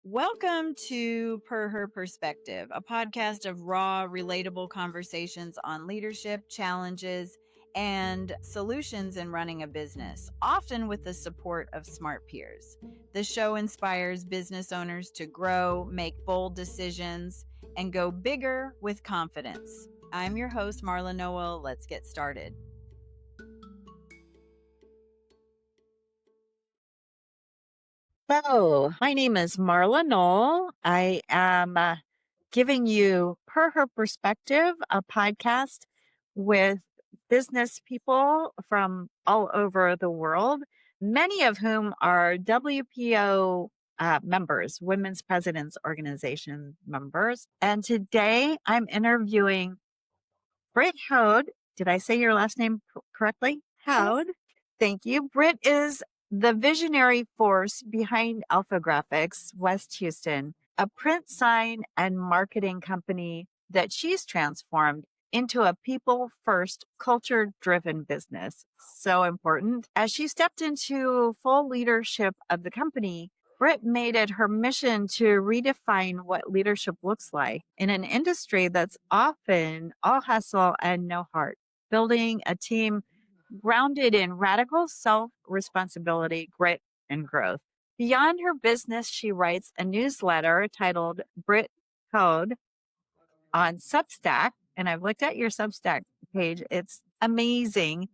Welcome to Per Her Perspective, a podcast of raw, relatable conversations on leadership, challenges, and solutions in running a business, often with the support of smart peers. The show inspires business owners to grow, make bold decisions, and go bigger with confidence. I'm your host, Marla Noel. Let's get started. Hello, my name is Marla Noel. I am giving you Per Her Perspective, a podcast with business people from all over the world, many of whom are WPO members, Women's Presidents Organization members. And today I'm interviewing Britt Houd. Did I say your last name correctly? Houd. Thank you. Britt is the visionary force behind AlphaGraphics West Houston, a print sign and marketing company that she's transformed into a people-first, culture-driven business. So important. As she stepped into full leadership of the company, Britt made it her mission to redefine what leadership looks like in an industry that's often all hustle and no heart, building a team grounded in radical self-responsibility, grit, and growth. Beyond her business, she writes a newsletter titled Britt Houd on Substack. And I've looked at your Substack page. It's amazing.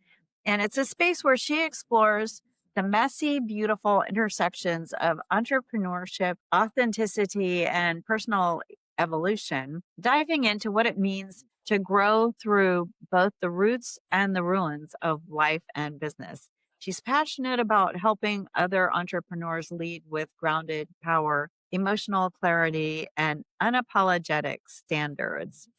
And it's a space where she explores the messy, beautiful intersections of entrepreneurship, authenticity, and personal evolution, diving into what it means to grow through both the roots and the ruins of life and business. She's passionate about helping other entrepreneurs lead with grounded power, emotional clarity, and unapologetic standards.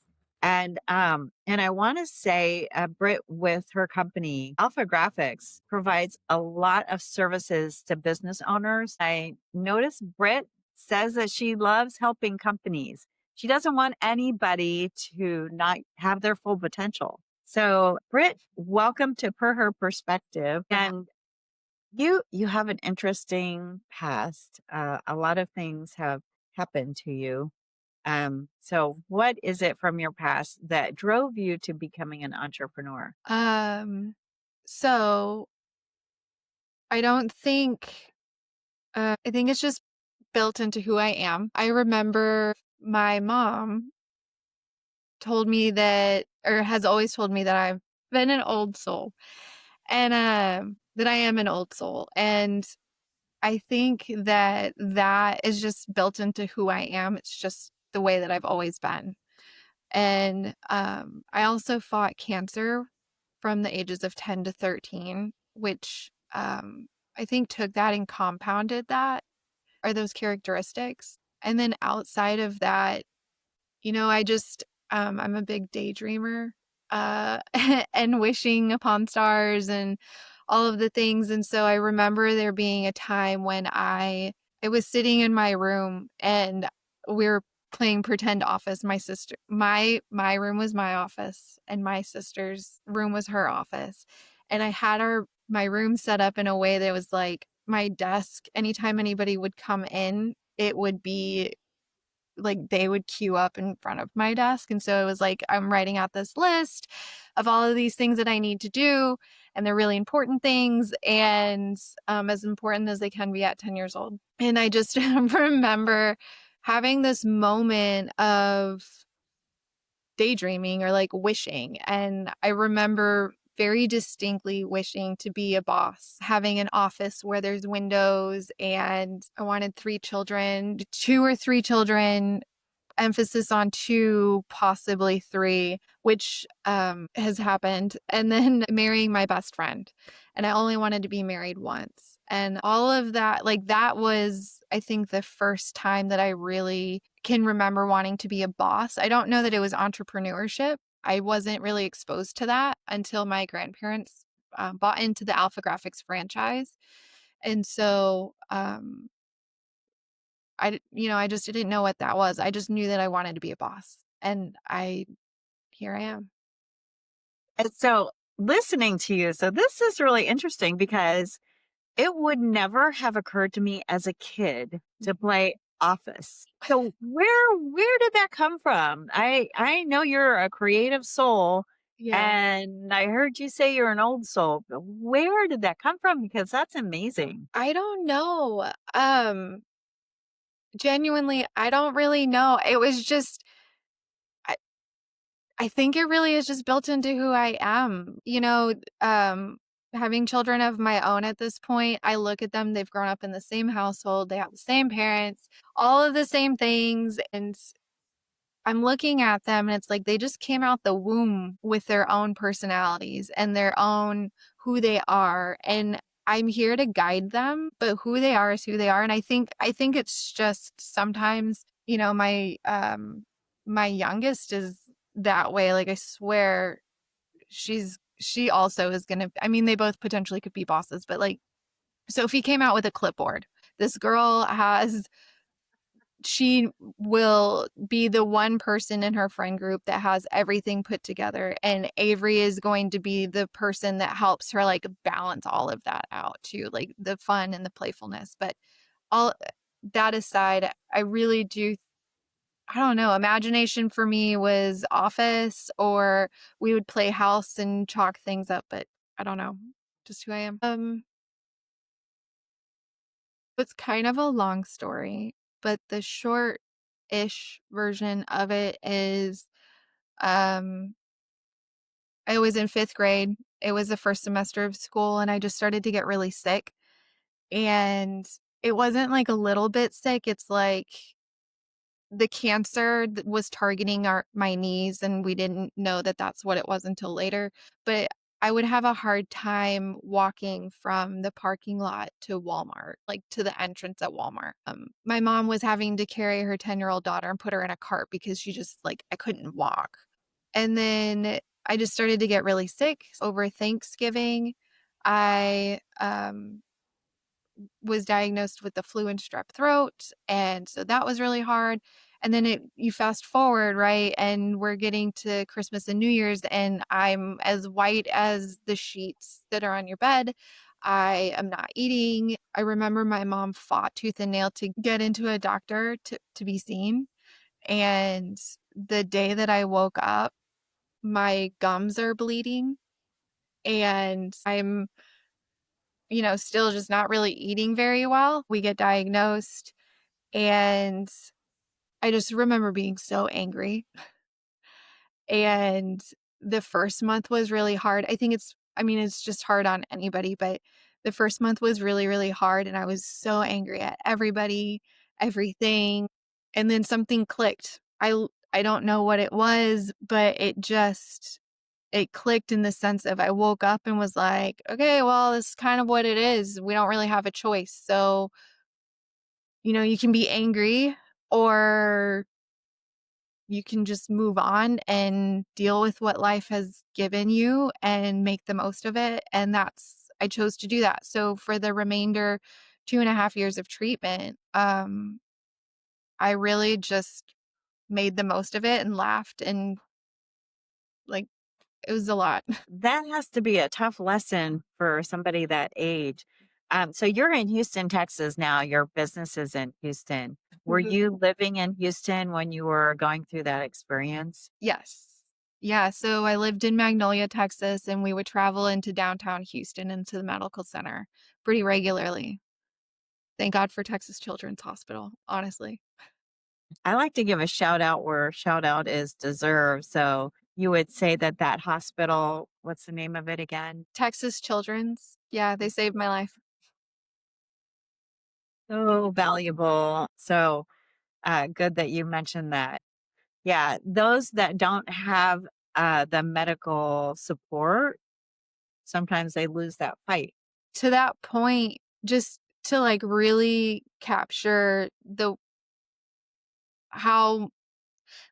And I want to say, Britt, with her company, AlphaGraphics, provides a lot of services to business owners. I noticed Britt says that she loves helping companies. She doesn't want anybody to not have their full potential. So, Britt, welcome to Per Her Perspective. And you have an interesting past. A lot of things have happened to you. So what is it from your past that drove you to becoming an entrepreneur? So I don't think, I think it's just built into who I am. I remember my mom told me that, or has always told me that I've been an old soul and, that I am an old soul. And I think that that is just built into who I am. It's just the way that I've always been. And, I also fought cancer from the ages of 10 to 13, which I think took that and compounded that, are those characteristics. And then outside of that, I just, I'm a big daydreamer and wishing upon stars and all of the things. And so I remember there being a time when I was sitting in my room and we were playing pretend office. My sister, my room was my office and my sister's room was her office. And I had my room set up in a way that was like my desk. Anytime anybody would come in, it would be like they would queue up in front of my desk. And so it was like, I'm writing out this list of all of these things that I need to do. And they're really important things and as important as they can be at 10 years old. And I just remember having this moment of daydreaming or like wishing. And I remember very distinctly wishing to be a boss, having an office where there's windows, and I wanted 3 children, 2 or 3 children, emphasis on 2, possibly 3, which has happened. And then marrying my best friend. And I only wanted to be married once. And all of that, like that was, I think, the first time that I really can remember wanting to be a boss. I don't know that it was entrepreneurship. I wasn't really exposed to that until my grandparents bought into the AlphaGraphics franchise. And so I just didn't know what that was. I just knew that I wanted to be a boss. And here I am. And so listening to you, so this is really interesting because it would never have occurred to me as a kid to play office. So where did that come from? I know you're a creative soul, Yeah. and I heard you say you're an old soul, but where did that come from? Because that's amazing. I don't know. Genuinely, I don't really know. It was just I I think it really is just built into who I am. Having children of my own at this point, I look at them, they've grown up in the same household, they have the same parents, all of the same things, and I'm looking at them and it's like they just came out the womb with their own personalities and their own who they are. And I'm here to guide them, but who they are is who they are. And I think it's just sometimes, my youngest is that way. Like I swear she also is gonna, I mean, they both potentially could be bosses, but like Sophie came out with a clipboard. This girl has she will be the one person in her friend group that has everything put together, and Avery is going to be the person that helps her like balance all of that out too, like the fun and the playfulness. But all that aside, I really do, I don't know, imagination for me was office, or we would play house and chalk things up, but I don't know, just who I am. It's kind of a long story, but the short-ish version of it is, um, I was in 5th grade. It was the first semester of school, and I just started to get really sick. And it wasn't like a little bit sick. It's like the cancer was targeting my knees, and we didn't know that that's what it was until later. But I would have a hard time walking from the parking lot to Walmart, like to the entrance at Walmart. My mom was having to carry her 10-year-old daughter and put her in a cart because she just like I couldn't walk. And then I just started to get really sick over Thanksgiving. I was diagnosed with the flu and strep throat, and so that was really hard. And then you fast forward, right, and we're getting to Christmas and New Year's, and I'm as white as the sheets that are on your bed. I am not eating. I remember my mom fought tooth and nail to get into a doctor to be seen. And the day that I woke up, my gums are bleeding, and I'm still just not really eating very well. We get diagnosed, and I just remember being so angry. And the first month was really hard. I mean, it's just hard on anybody, but the first month was really, really hard. And I was so angry at everybody, everything. And then something clicked. I don't know what it was, but it clicked in the sense of I woke up and was like, okay, well, this is kind of what it is. We don't really have a choice. So, you can be angry, or you can just move on and deal with what life has given you and make the most of it. And I chose to do that. So for the remainder 2.5 years of treatment, I really just made the most of it and laughed, and like it was a lot. That has to be a tough lesson for somebody that age. So you're in Houston, Texas now. Your business is in Houston. Were you living in Houston when you were going through that experience? Yes. Yeah, so I lived in Magnolia, Texas, and we would travel into downtown Houston into the medical center pretty regularly. Thank God for Texas Children's Hospital, honestly. I like to give a shout out where shout out is deserved. So you would say that that hospital, what's the name of it again? Texas Children's, yeah, they saved my life. So valuable. So good that you mentioned that. Yeah, those that don't have the medical support, sometimes they lose that fight. To that point, just to like really capture how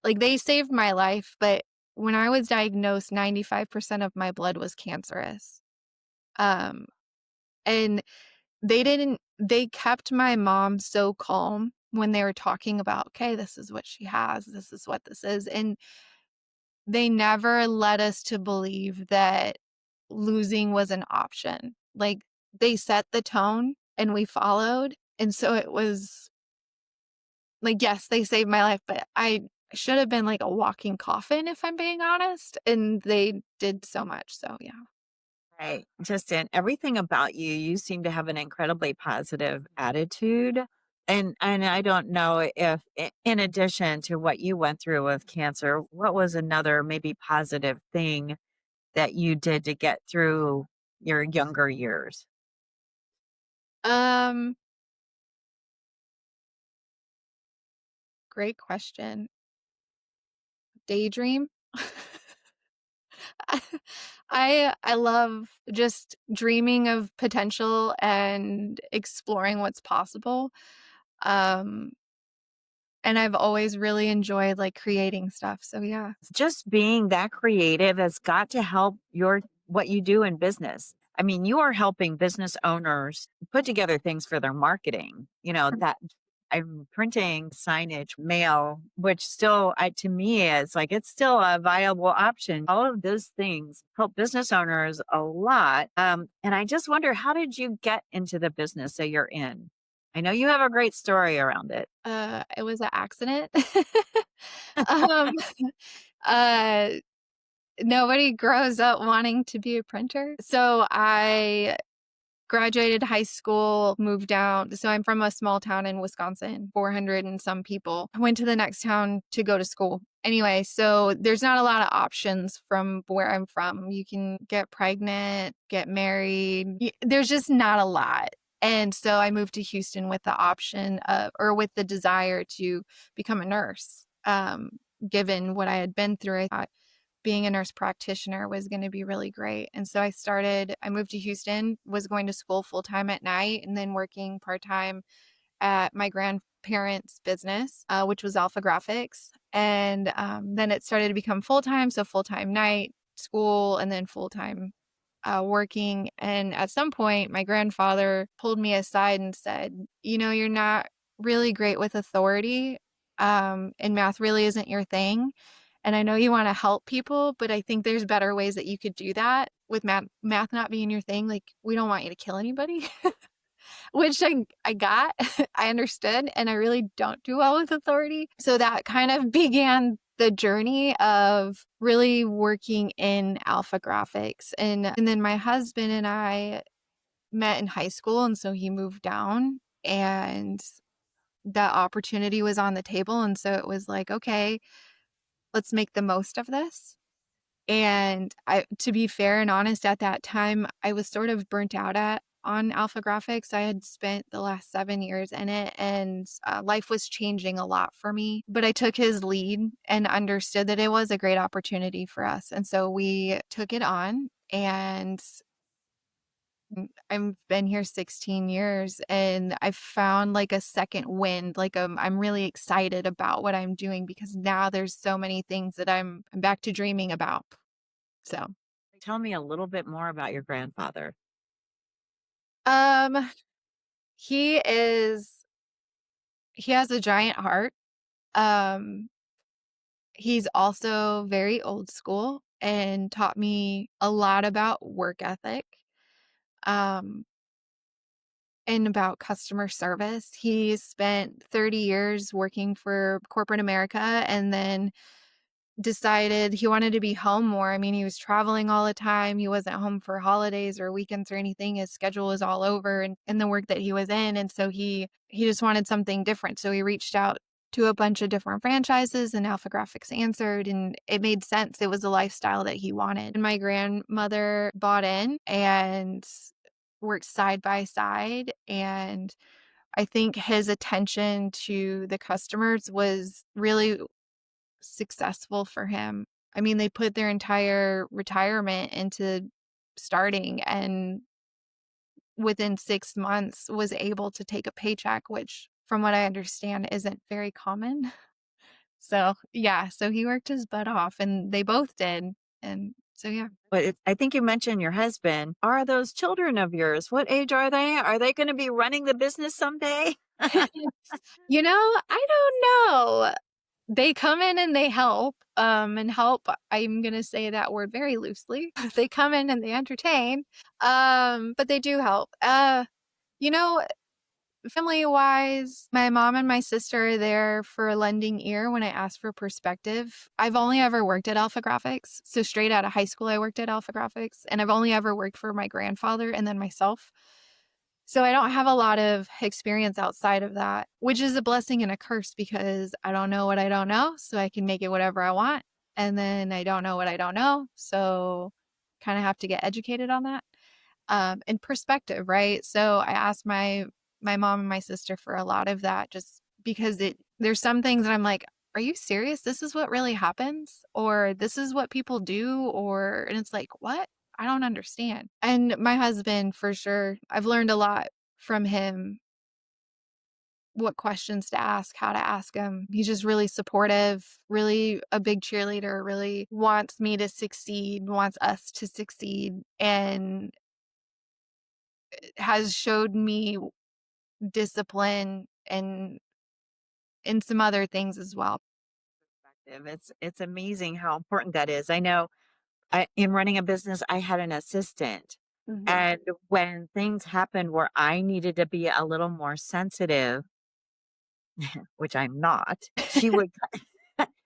like they saved my life, but when I was diagnosed, 95% of my blood was cancerous. Um, and they kept my mom so calm when they were talking about, okay, this is what she has, this is what this is. And they never led us to believe that losing was an option. Like they set the tone and we followed. And so it was Like, yes, they saved my life, but I should have been like a walking coffin if I'm being honest, and they did so much, so yeah. Right. Just in everything about you, you seem to have an incredibly positive attitude. And I don't know if in addition to what you went through with cancer, what was another maybe positive thing that you did to get through your younger years? Um, Great question. Daydream? I love just dreaming of potential and exploring what's possible. Um, and I've always really enjoyed, like, creating stuff, so yeah. Just being that creative has got to help your what you do in business. I mean, you are helping business owners put together things for their marketing. You know, that I'm printing signage, mail, which still to me is like it's still a viable option. All of those things help business owners a lot. And I just wonder, how did you get into the business that you're in? I know you have a great story around it. It was an accident. Um, uh, Nobody grows up wanting to be a printer. So I graduated high school, moved down. So I'm from a small town in Wisconsin, 400 and some people. I went to the next town to go to school. Anyway, so there's not a lot of options from where I'm from. You can get pregnant, get married. There's just not a lot. And so I moved to Houston with the option of, or with the desire to become a nurse. Given what I had been through, I thought being a nurse practitioner was going to be really great. And so I moved to Houston, was going to school full time at night and then working part time at my grandparents' business, which was AlphaGraphics. And then it started to become full time. So full time night, school, and then full time working. And at some point, my grandfather pulled me aside and said, "You know, you're not really great with authority, and math really isn't your thing. And I know you want to help people, but I think there's better ways that you could do that with math not being your thing. Like, we don't want you to kill anybody." Which I got, I understood, and I really don't do well with authority. So that kind of began the journey of really working in Alpha Graphics. And then my husband and I met in high school, and so he moved down, and that opportunity was on the table. And so it was like, okay, let's make the most of this. And to be fair and honest, at that time, I was sort of burnt out on Alpha Graphics. I had spent the last 7 years in it, and life was changing a lot for me. But I took his lead and understood that it was a great opportunity for us. And so we took it on, and I've been here 16 years, and I've found like a second wind. Like, I'm really excited about what I'm doing because now there's so many things that I'm back to dreaming about. So, Tell me a little bit more about your grandfather. um, he is he has a giant heart. Um, he's also very old school and taught me a lot about work ethic, um, and about customer service. He spent 30 years working for corporate America and then decided he wanted to be home more. I mean, he was traveling all the time. He wasn't home for holidays or weekends or anything. His schedule was all over and the work that he was in. And so he just wanted something different. So he reached out to a bunch of different franchises and Alpha Graphics answered, and it made sense. It was the lifestyle that he wanted. And my grandmother bought in and worked side by side. And I think his attention to the customers was really successful for him. I mean, they put their entire retirement into starting, and within 6 months was able to take a paycheck, which from what I understand isn't very common. So, yeah, so he worked his butt off and they both did. And so, yeah. But I think you mentioned your husband. Are those children of yours? What age are they? Are they going to be running the business someday? You know, I don't know. They come in and they help, and help, I'm gonna say that word very loosely. They come in and they entertain, but they do help. You know, family-wise, my mom and my sister are there for a lending ear when I ask for perspective. I've only ever worked at AlphaGraphics. So straight out of high school, I worked at AlphaGraphics, and I've only ever worked for my grandfather and then myself. So I don't have a lot of experience outside of that, which is a blessing and a curse because I don't know what I don't know, so I can make it whatever I want. And then I don't know what I don't know, so kind of have to get educated on that. And perspective, right? So I asked my mom and my sister for a lot of that just because there's some things that I'm like, are you serious? This is what really happens? Or this is what people do? Or, and it's like, what? I don't understand. And my husband, for sure, I've learned a lot from him, what questions to ask, how to ask him. He's just really supportive, really a big cheerleader, really wants me to succeed, wants us to succeed, and has showed me discipline and some other things as well. Perspective. It's amazing how important that is. I know in running a business, I had an assistant, Mhm. and when things happened where I needed to be a little more sensitive, which I'm not, she would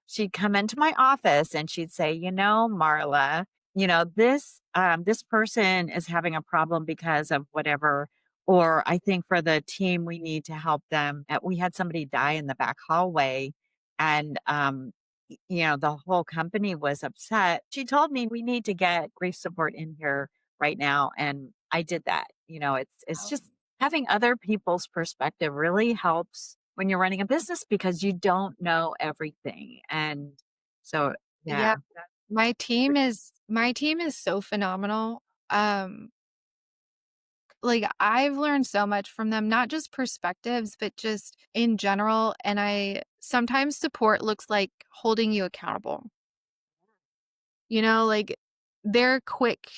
she'd come into my office and she'd say, Marla, this person is having a problem because of whatever. Or I think for the team, we need to help them. We had somebody die in the back hallway, and the whole company was upset. She told me we need to get grief support in here right now, and I did that. It's just having other people's perspective really helps when you're running a business because you don't know everything. And so, Yeah, yeah. my team is so phenomenal. Um, like I've learned so much from them, not just perspectives, but just in general. And I sometimes support looks like holding you accountable. Like they're quick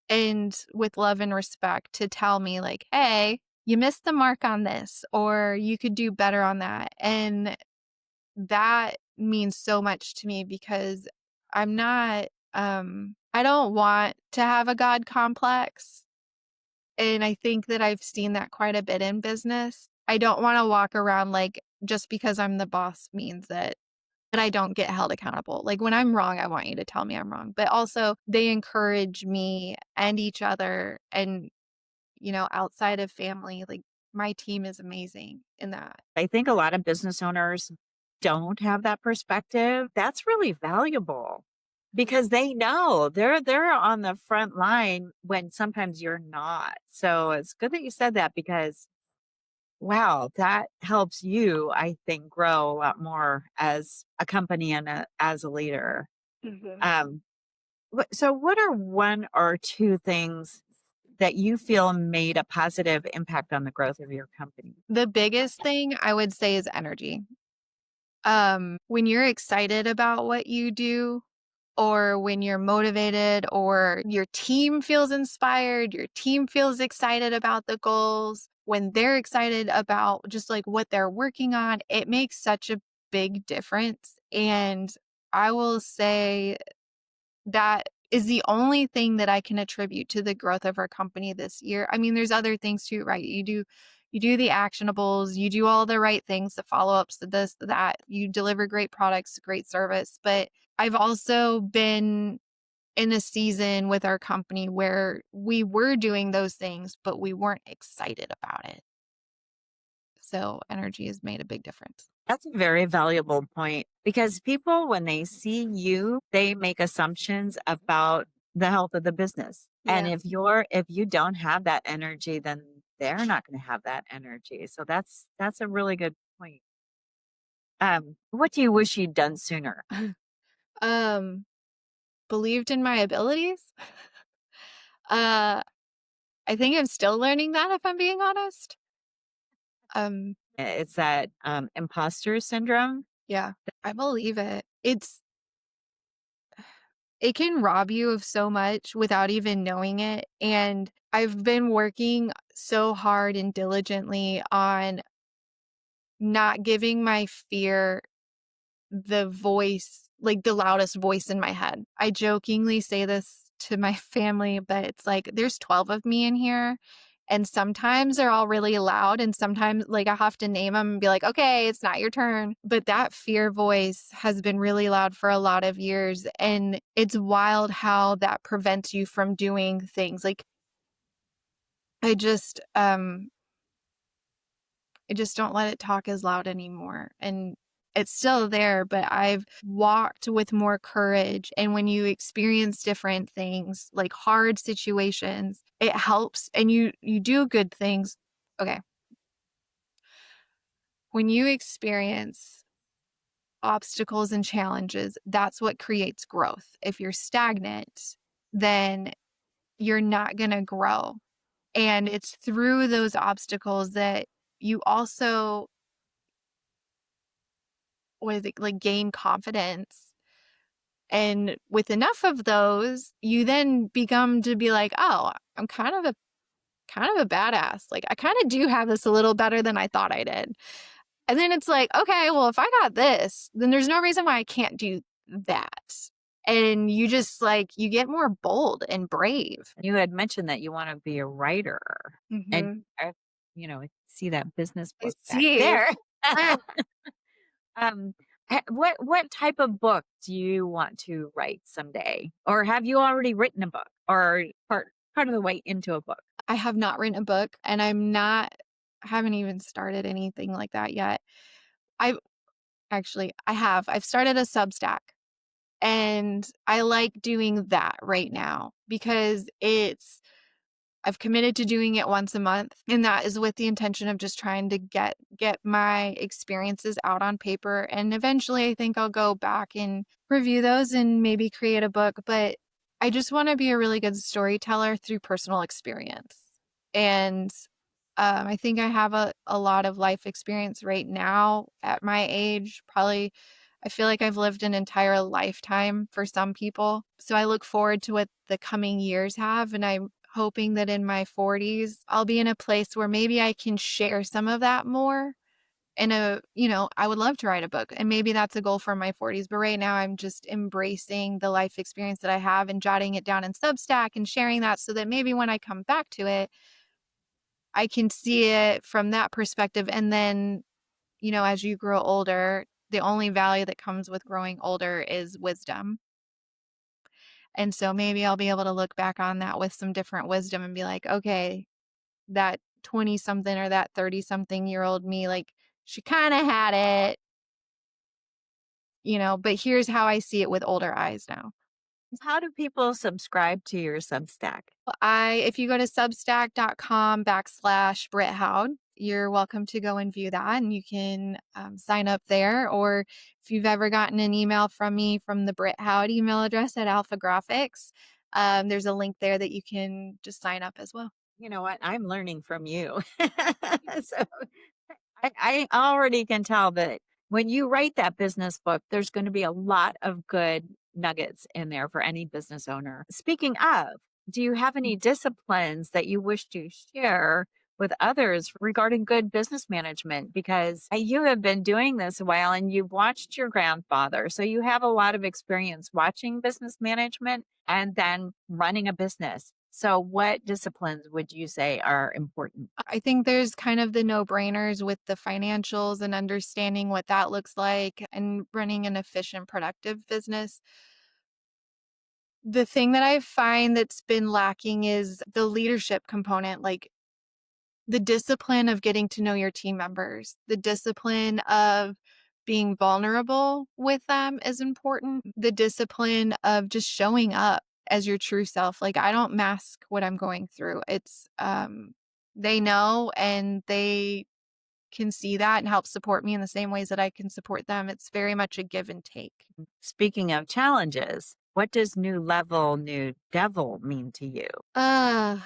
and with love and respect to tell me like, hey, you missed the mark on this, or you could do better on that. And that means so much to me because I'm not, I don't want to have a God complex. And I think that I've seen that quite a bit in business. I don't want to walk around like just because I'm the boss means that I don't get held accountable. Like when I'm wrong, I want you to tell me I'm wrong. But also they encourage me and each other and, outside of family, like my team is amazing in that. I think a lot of business owners don't have that perspective. That's really valuable because they know they're on the front line when sometimes you're not. So it's good that you said that because wow, that helps you, I think, grow a lot more as a company and as a leader. Mhm. Um, so, what are one or two things that you feel made a positive impact on the growth of your company? The biggest thing I would say is energy. When you're excited about what you do, or when you're motivated, or your team feels inspired, your team feels excited about the goals, when they're excited about just like what they're working on, it makes such a big difference. And I will say that is the only thing that I can attribute to the growth of our company this year. I mean, there's other things too, right? You do the actionables, you do all the right things, the follow-ups, the this, the that, you deliver great products, great service. But I've also been in a season with our company where we were doing those things, but we weren't excited about it. So energy has made a big difference. That's a very valuable point because people, when they see you, they make assumptions about the health of the business. And Yeah. if you don't have that energy, then they're not going to have that energy. So that's a really good point. What do you wish you'd done sooner? Um, Believed in my abilities. Uh, I think I'm still learning that if I'm being honest. Um, It's that imposter syndrome. yeah, I believe it. It can rob you of so much without even knowing it. And I've been working so hard and diligently on not giving my fear the voice, like the loudest voice in my head. I jokingly say this to my family, but it's like there's 12 of me in here And sometimes they're all really loud, and sometimes like I have to name them and be like, okay, it's not your turn. But that fear voice has been really loud for a lot of years. And it's wild how that prevents you from doing things. Like I just don't let it talk as loud anymore. And it's still there, but I've walked with more courage. And when you experience different things, like hard situations, it helps, and you do good things. Okay. When you experience obstacles and challenges, that's what creates growth. If you're stagnant, then you're not going to grow. And it's through those obstacles that you also, what is it, like gain confidence. And with enough of those, you then become to be like, oh, I'm kind of a badass. Like I kind of do have this a little better than I thought I did. And then it's like, okay, well, if I got this, then there's no reason why I can't do that. And you just like, you get more bold and brave. You had mentioned that you want to be a writer, and Mm-hmm. I see that business I book back see. there. Ah, um, what type of book do you want to write someday, or have you already written a book, or part of the way into a book? I have not written a book, and I haven't even started anything like that yet. I actually, I have. I've started a Substack. And I like doing that right now because I've committed to doing it once a month, and that is with the intention of just trying to get my experiences out on paper. And eventually I think I'll go back and review those and maybe create a book, but I just want to be a really good storyteller through personal experience. And I think I have a lot of life experience right now at my age. Probably, I feel like I've lived an entire lifetime for some people. So I look forward to what the coming years have. And I'm hoping that in my 40s, I'll be in a place where maybe I can share some of that more. I would love to write a book, and maybe that's a goal for my 40s. But right now, I'm just embracing the life experience that I have and jotting it down in Substack and sharing that so that maybe when I come back to it, I can see it from that perspective. And then, as you grow older, the only value that comes with growing older is wisdom. And so maybe I'll be able to look back on that with some different wisdom and be like, okay, that 20 something or that 30 something year old me, like she kind of had it, but here's how I see it with older eyes now. How do people subscribe to your Substack? If you go to substack.com/Britt Houd, you're welcome to go and view that, and you can sign up there. Or if you've ever gotten an email from me from the Britt Houd email address at AlphaGraphics, there's a link there that you can just sign up as well. You know what? I'm learning from you. So I already can tell that when you write that business book, there's going to be a lot of good nuggets in there for any business owner. Speaking of, do you have any disciplines that you wish to share with others regarding good business management? Because you have been doing this a while and you've watched your grandfather. So you have a lot of experience watching business management and then running a business. So, what disciplines would you say are important? I think there's kind of the no-brainers with the financials and understanding what that looks like and running an efficient, productive business. The thing that I find that's been lacking is the leadership component, like the discipline of getting to know your team members, the discipline of being vulnerable with them is important. The discipline of just showing up as your true self. Like I don't mask what I'm going through. It's they know, and they can see that and help support me in the same ways that I can support them. It's very much a give and take. Speaking of challenges, what does new level, new devil mean to you? Uh,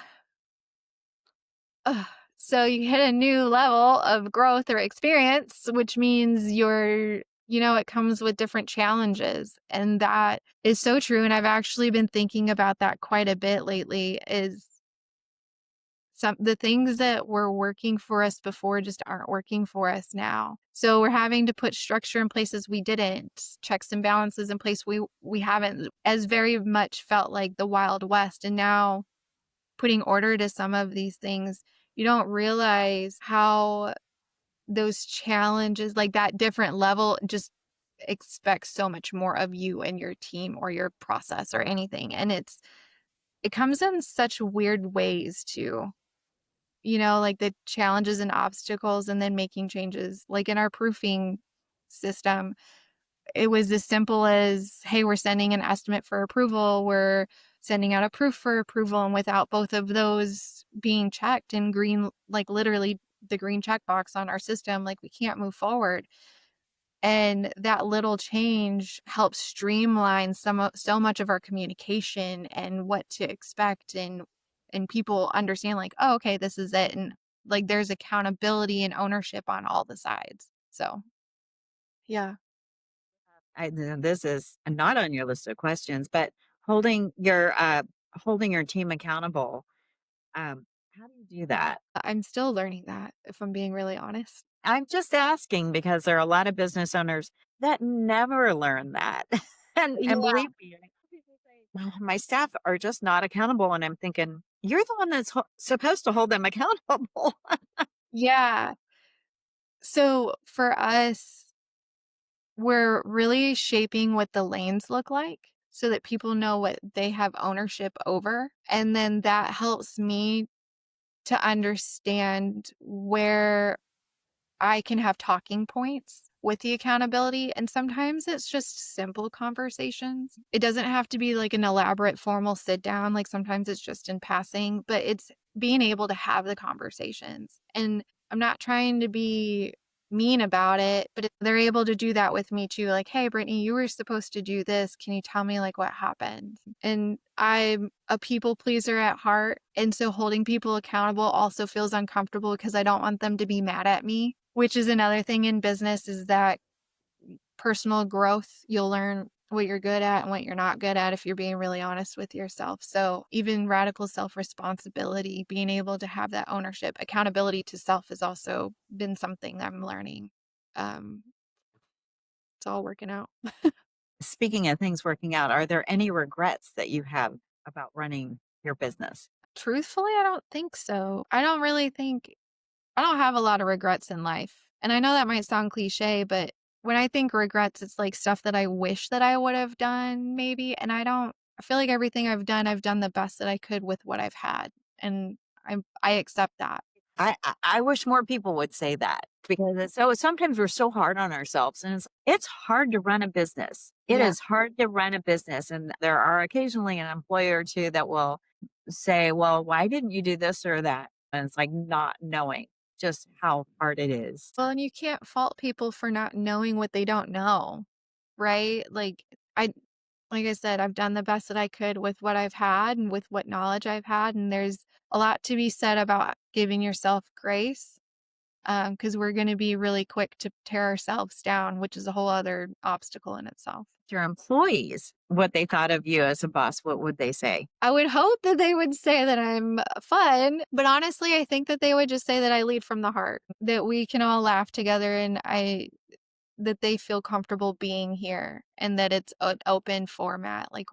uh, so you hit a new level of growth or experience, which means it comes with different challenges. And that is so true. And I've actually been thinking about that quite a bit lately. Is the things that were working for us before just aren't working for us now. So we're having to put structure in places we didn't, checks and balances in place we haven't, as very much felt like the Wild West. And now putting order to some of these things, you don't realize how those challenges, like that different level, just expects so much more of you and your team or your process or anything. And it comes in such weird ways too. Like the challenges and obstacles and then making changes. Like in our proofing system, it was as simple as, hey, we're sending an estimate for approval. We're sending out a proof for approval. And without both of those being checked in green, like literally the green checkbox on our system, like we can't move forward. And that little change helps streamline so much of our communication and what to expect, and people understand like, oh, okay, this is it. And like there's accountability and ownership on all the sides. So yeah. This is not on your list of questions, but holding your holding your team accountable. How do you do that? I'm still learning that, if I'm being really honest. I'm just asking because there are a lot of business owners that never learn that. And Yeah. believe me, people say, "Well, my staff are just not accountable." And I'm thinking, you're the one that's supposed to hold them accountable. Yeah. So for us, we're really shaping what the lanes look like so that people know what they have ownership over. And then that helps me to understand where I can have talking points with the accountability. And sometimes it's just simple conversations. It doesn't have to be like an elaborate formal sit down. Like sometimes it's just in passing, but it's being able to have the conversations. And I'm not trying to be mean about it, but if they're able to do that with me too. Like, hey, Brittany, you were supposed to do this. Can you tell me like what happened? And I'm a people pleaser at heart. And so holding people accountable also feels uncomfortable because I don't want them to be mad at me, which is another thing in business, is that personal growth, you'll learn what you're good at and what you're not good at if you're being really honest with yourself. So even radical self-responsibility, being able to have that ownership, accountability to self has also been something I'm learning. Um, it's all working out. Speaking of things working out, are there any regrets that you have about running your business? Truthfully, I don't think so. I don't have a lot of regrets in life. And I know that might sound cliche, but when I think regrets, it's like stuff that I wish that I would have done maybe. And I feel like everything I've done the best that I could with what I've had. And I accept that. I wish more people would say that because it's so sometimes we're so hard on ourselves, and it's hard to run a business. It Yeah. is hard to run a business, and there are occasionally an employer or two that will say, "Well, why didn't you do this or that?" And it's like not knowing just how hard it is. Well, and you can't fault people for not knowing what they don't know, right? I like I said, I've done the best that I could with what I've had and with what knowledge I've had. And there's a lot to be said about giving yourself grace, because we're going to be really quick to tear ourselves down, which is a whole other obstacle in itself. Your employees, what they thought of you as a boss, what would they say? I would hope that they would say that I'm fun, but honestly, I think that they would just say that I lead from the heart, that we can all laugh together, and that they feel comfortable being here, and that it's an open format. Like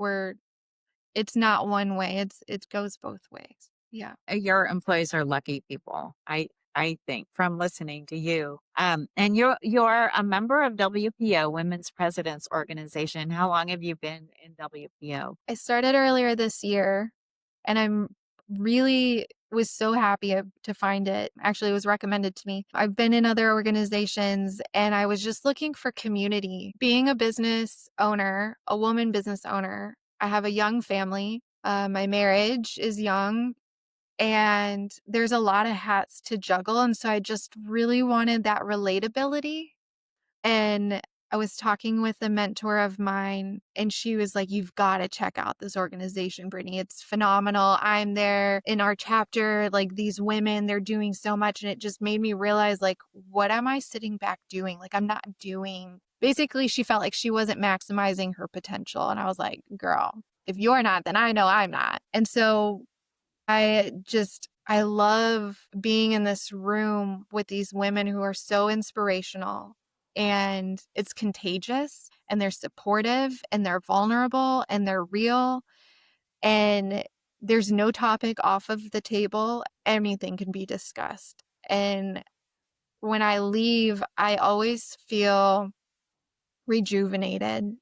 it's not one way. It goes both ways. Yeah. Your employees are lucky people. I think from listening to you. And you're a member of WPO, Women's Presidents Organization. How long have you been in WPO? I started earlier this year, and I'm really was so happy to find it. Actually, it was recommended to me. I've been in other organizations, and I was just looking for community. Being a business owner, a woman business owner, I have a young family. My marriage is young, and there's a lot of hats to juggle. And so I just really wanted that relatability. And I was talking with a mentor of mine, and she was like, "You've got to check out this organization, Brittany. It's phenomenal. I'm there in our chapter. Like these women, they're doing so much." And it just made me realize, like, what am I sitting back doing? Like, I'm not doing. Basically, she felt like she wasn't maximizing her potential. And I was like, girl, if you're not, then I know I'm not. And so I love being in this room with these women who are so inspirational, and it's contagious, and they're supportive, and they're vulnerable, and they're real. And there's no topic off of the table. Anything can be discussed. And when I leave, I always feel rejuvenated.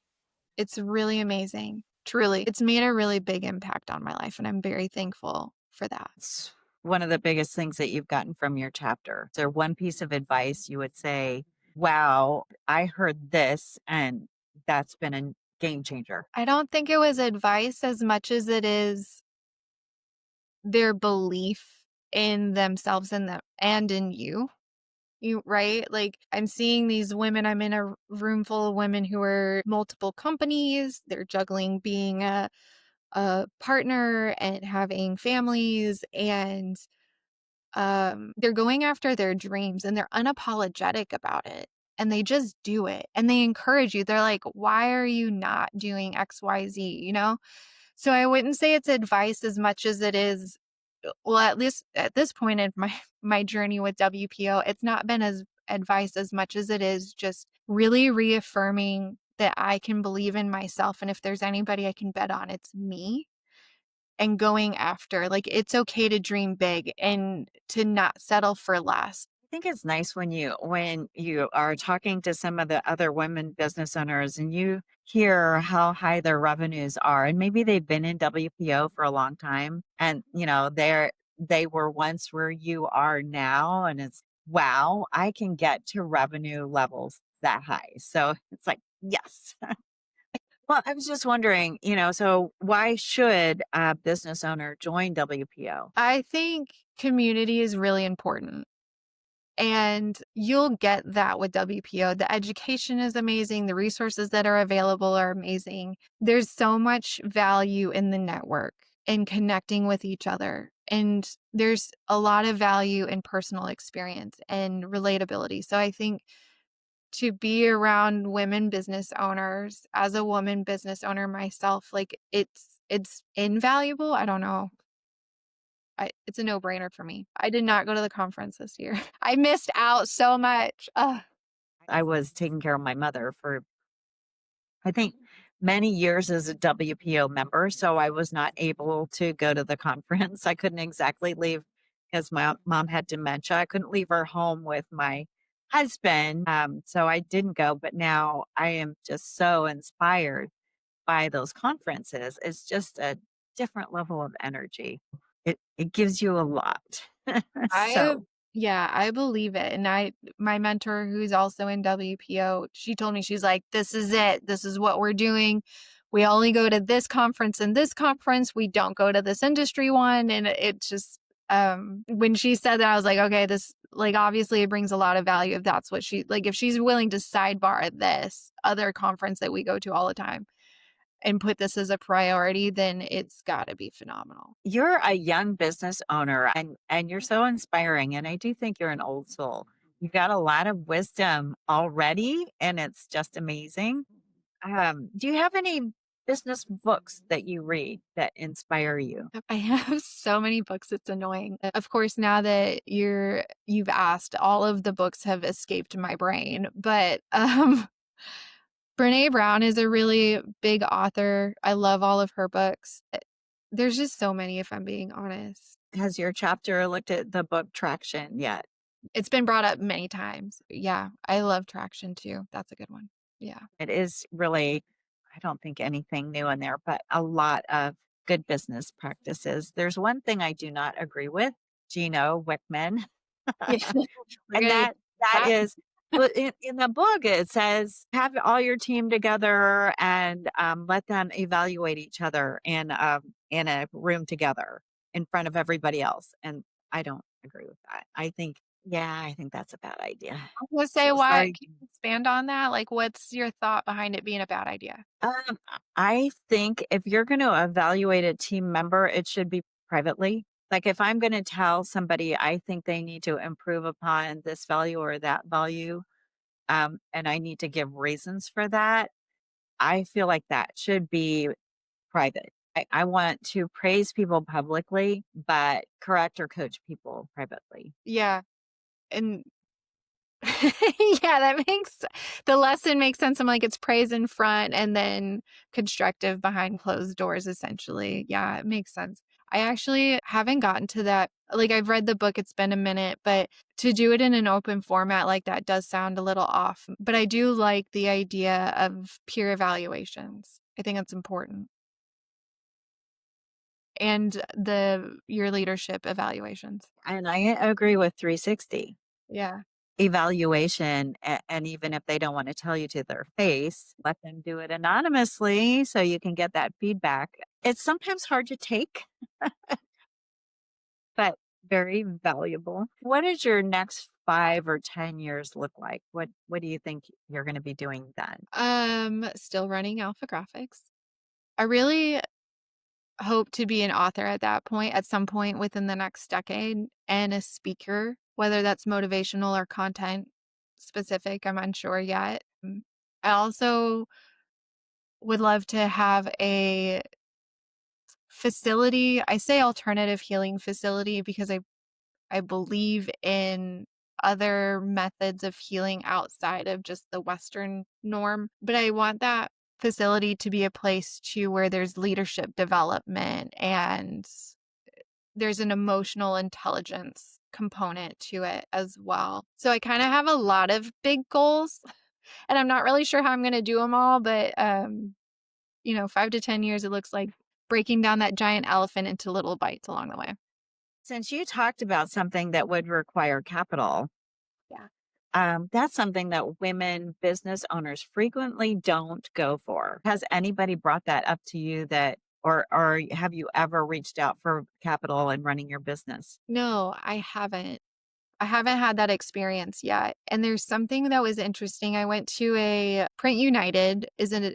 It's really amazing. Truly. It's made a really big impact on my life, and I'm very thankful for that. It's one of the biggest things that you've gotten from your chapter. Is there one piece of advice you would say, wow, I heard this and that's been a game changer? I don't think it was advice as much as it is their belief in themselves and them and in you. You right? Like I'm seeing these women, I'm in a room full of women who are multiple companies. They're juggling being a partner and having families, and they're going after their dreams and they're unapologetic about it. And they just do it and they encourage you. They're like, why are you not doing XYZ? You know? So I wouldn't say it's advice as much as it is, well, at least at this point in my journey with WPO, it's not been as advice as much as it is just really reaffirming that I can believe in myself. And if there's anybody I can bet on, it's me. And going after, like, it's okay to dream big and to not settle for less. I think it's nice when you are talking to some of the other women business owners and you hear how high their revenues are, and maybe they've been in WPO for a long time, and they were once where you are now, and it's wow, I can get to revenue levels that high. So it's like yes. Well, I was just wondering, so why should a business owner join WPO? I think community is really important. And you'll get that with WPO. The education is amazing. The resources that are available are amazing. There's so much value in the network and connecting with each other. And there's a lot of value in personal experience and relatability. So I think to be around women business owners, as a woman business owner myself, like it's invaluable. I don't know. It's a no-brainer for me. I did not go to the conference this year. I missed out so much. Ugh. I was taking care of my mother for, I think, many years as a WPO member. So I was not able to go to the conference. I couldn't exactly leave because my mom had dementia. I couldn't leave her home with my husband. So I didn't go. But now I am just so inspired by those conferences. It's just a different level of energy. It gives you a lot. I So yeah, I believe it. And my mentor who's also in WPO, she told me, she's like, this is it. This is what we're doing. We only go to this conference and this conference. We don't go to this industry one. And it's just when she said that, I was like, okay, this like obviously it brings a lot of value if that's what she like, if she's willing to sidebar at this other conference that we go to all the time and put this as a priority, then it's got to be phenomenal. you're a young business owner and you're so inspiring, and I do think you're an old soul. You've got a lot of wisdom already and it's just amazing. Do you have any business books that you read that inspire you? I have so many books, it's annoying. Of course, now that you've asked, all of the books have escaped my brain, but Brené Brown is a really big author. I love all of her books. There's just so many, if I'm being honest. Has your chapter looked at the book Traction yet? It's been brought up many times. Yeah, I love Traction too. That's a good one. Yeah. It is really, I don't think anything new in there, but a lot of good business practices. There's one thing I do not agree with, Gino Wickman. Yeah. We're And gonna get that that. is well, in the book, it says, "Have all your team together and, let them evaluate each other in a room together in front of everybody else," and I don't agree with that. I think that's a bad idea. I'm gonna say So what? sorry. Can you expand on that? Like, what's your thought behind it being a bad idea? I think if you're gonna evaluate a team member, it should be privately. Like, if I'm gonna tell somebody I think they need to improve upon this value or that value, and I need to give reasons for that, I feel like that should be private. I want to praise people publicly, but correct or coach people privately. Yeah. And yeah, that makes the lesson makes sense. I'm like, it's praise in front and then constructive behind closed doors, essentially. Yeah, it makes sense. I actually haven't gotten to that. Like, I've read the book, it's been a minute, but to do it in an open format like that does sound a little off. But I do like the idea of peer evaluations. I think that's important. And your leadership evaluations. And I agree with 360 Yeah. evaluation. And even if they don't want to tell you to their face, let them do it anonymously so you can get that feedback. It's sometimes hard to take, but very valuable. What does your next 5 or 10 years look like? What do you think you're going to be doing then? Still running AlphaGraphics. I really hope to be an author at some point within the next decade, and a speaker, whether that's motivational or content specific. I'm unsure yet. I also would love to have a facility. I say alternative healing facility because I believe in other methods of healing outside of just the Western norm. But I want that facility to be a place too where there's leadership development and there's an emotional intelligence component to it as well. So I kind of have a lot of big goals and I'm not really sure how I'm going to do them all, but 5 to 10 years, it looks like breaking down that giant elephant into little bites along the way. Since you talked about something that would require capital, Yeah. that's something that women business owners frequently don't go for. Has anybody brought that up to you or have you ever reached out for capital in running your business? No, I haven't. I haven't had that experience yet. And there's something that was interesting. I went to a Print United is an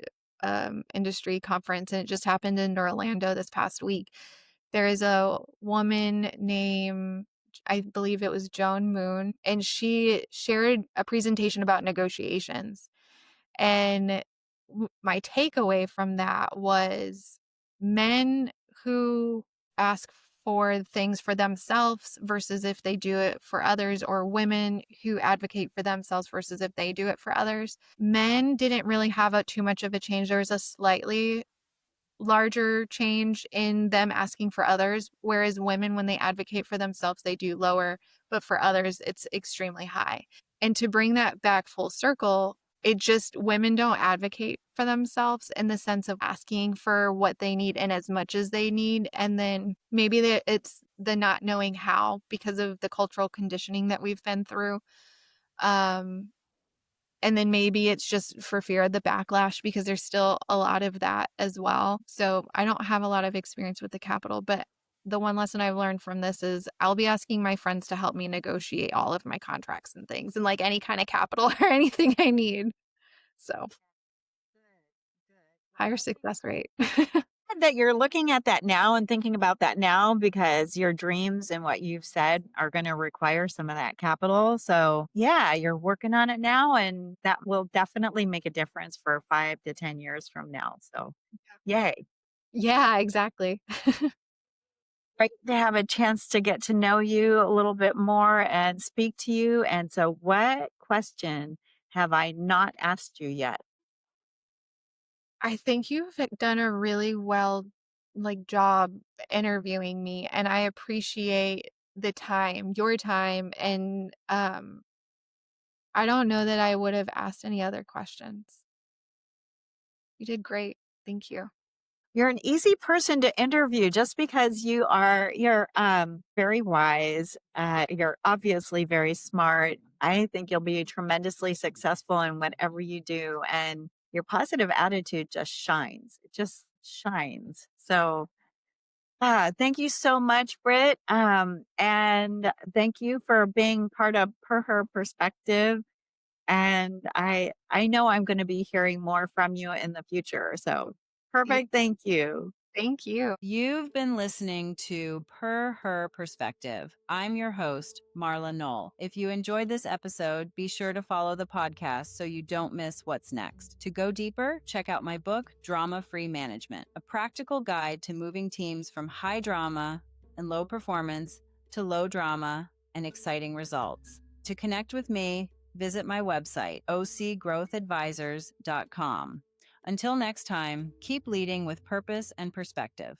industry conference, and it just happened in Orlando this past week. There is a woman named, I believe it was Joan Moon, and she shared a presentation about negotiations. And my takeaway from that was men who ask for things for themselves versus if they do it for others, or women who advocate for themselves versus if they do it for others. Men didn't really have too much of a change. There was a slightly larger change in them asking for others, whereas women, when they advocate for themselves, they do lower, but for others, it's extremely high. And to bring that back full circle, women don't advocate for themselves in the sense of asking for what they need and as much as they need. And then maybe it's the not knowing how because of the cultural conditioning that we've been through. And then maybe it's just for fear of the backlash because there's still a lot of that as well. So I don't have a lot of experience with the capital, but the one lesson I've learned from this is I'll be asking my friends to help me negotiate all of my contracts and things and like any kind of capital or anything I need. So Good. higher Well, success rate. that you're looking at that now and thinking about that now because your dreams and what you've said are going to require some of that capital. So, yeah, you're working on it now, and that will definitely make a difference for 5 to 10 years from now. So, yay. Yeah, exactly. Great to have a chance to get to know you a little bit more and speak to you. And so, what question have I not asked you yet? I think you've done a really well job interviewing me, and I appreciate your time, and I don't know that I would have asked any other questions. You did great. Thank you. You're an easy person to interview just because you're very wise. You're obviously very smart. I think you'll be tremendously successful in whatever you do, and your positive attitude just shines. It just shines. So, thank you so much, Britt. And thank you for being part of Per Her Perspective. And I know I'm going to be hearing more from you in the future. So, Yeah, perfect. Thank you. thank you. You've been listening to Per Her Perspective. I'm your host, Marla Noel. If you enjoyed this episode, be sure to follow the podcast so you don't miss what's next. To go deeper, check out my book, Drama Free Management, a practical guide to moving teams from high drama and low performance to low drama and exciting results. To connect with me, visit my website, ocgrowthadvisors.com. Until next time, keep leading with purpose and perspective.